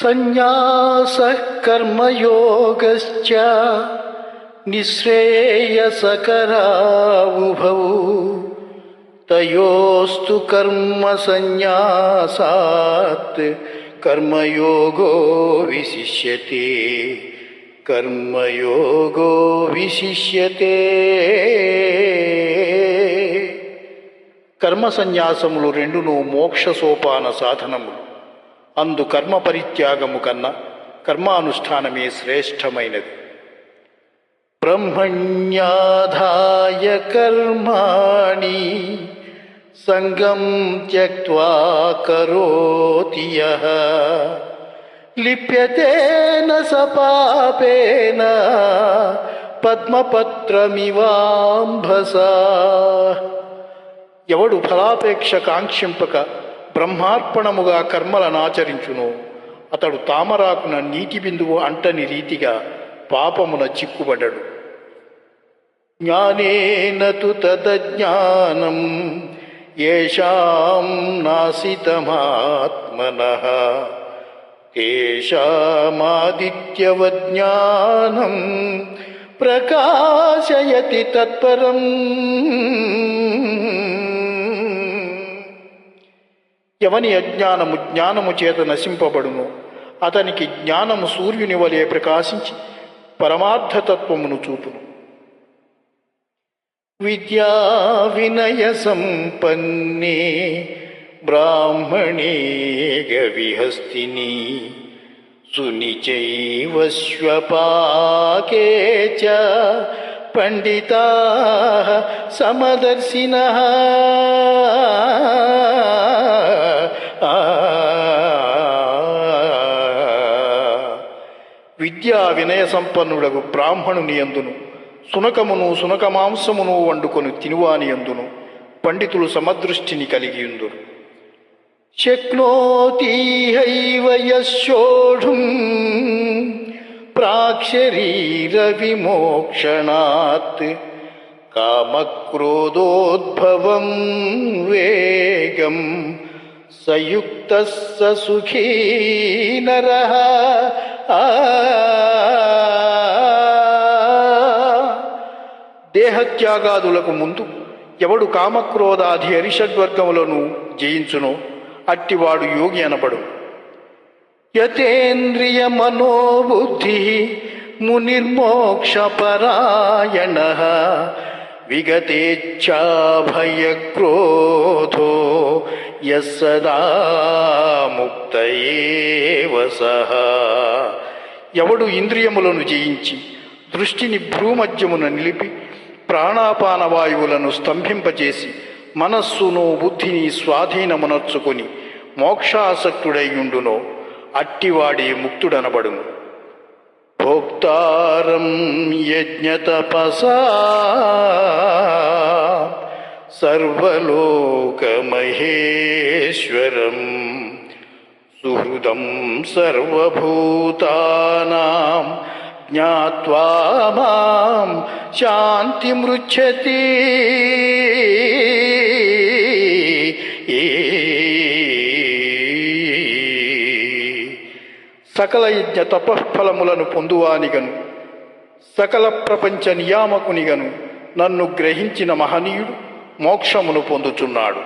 సన్యాసః కర్మయోగశ్చ నిశ్రేయసకరావుభౌ తయోస్తు కర్మ సన్యాసాత్ కర్మయోగో విశిష్యతే కర్మయోగో విశిష్యతే. కర్మ సన్యాసములు రెండును మోక్ష సోపాన సాధనములు. అందు కర్మ పరిత్యాగము కన్నా కర్మానుష్ఠానమే శ్రేష్టమైనది. బ్రహ్మణ్యాధాయ కర్మాణి సంగం త్యక్త్వా కరోతి యః లిప్యతే న స పాపేన పద్మపత్రమివాంభసా. ఎవడు ఫలాపేక్ష కాంక్షింపక బ్రహ్మార్పణముగా కర్మలనాచరించునో అతడు తామరాకున నీటి బిందువు అంటని రీతిగా పాపమున చిక్కుబడడు. జ్ఞానేన తు తదజ్ఞానం యేషాం నాసితమాత్మనః తేషామాదిత్యవజ్ఞానం ప్రకాశయతి తత్పరం. ఎవని అజ్ఞానము జ్ఞానము చేత నశింపబడును అతనికి జ్ఞానము సూర్యుని వలె ప్రకాశించి పరమార్థతత్వమును చూపును. విద్యా వినయ సంపన్నే బ్రాహ్మణే గవిహస్తిని సునిచైవ శ్వపాకే చ పండితాః సమదర్శినః. విద్యా వినయ సంపన్నుడగు బ్రాహ్మణుని యందును సునకమును సునకమాంసమును వండుకొని తినువాని యందును పండితులు సమదృష్టిని కలిగియుందురు. శక్నోతిహైవ యశోఢుం ప్రాక్శరీర విమోక్షణాత్ కామక్రోధోద్భవం వేగం సయుక్తః స సుఖీ నరః. దేహత్యాగాదులకు ముందు ఎవడు కామక్రోధాది అరిషడ్వర్గములను జయించునో అట్టివాడు యోగి అనబడు. యతేంద్రియ మనోబుద్ధి మునిర్మోక్షపరాయణః విగతేచ్ఛాభయక్రోధో యస్సదా ముక్త ఏవ సః. ఎవడు ఇంద్రియములను జయించి దృష్టిని భ్రూమధ్యమున నిలిపి ప్రాణాపాన వాయువులను స్తంభింపచేసి మనస్సును బుద్ధిని స్వాధీనమునర్చుకొని మోక్షాసక్తుడైయుండునో అట్టివాడే ముక్తుడనబడును. భోక్తారం యజ్ఞతపసా సర్వలోకమహేశ్వరం సుహృదం సర్వభూతానాం జ్ఞాత్వా మాం శాంతిమృచ్ఛతి. సకల యజ్ఞ తపఃఫలములను పొందువానిగను సకల ప్రపంచ నియామకునిగను నన్ను గ్రహించిన మహనీయుడు మోక్షమును పొందుచున్నాడు.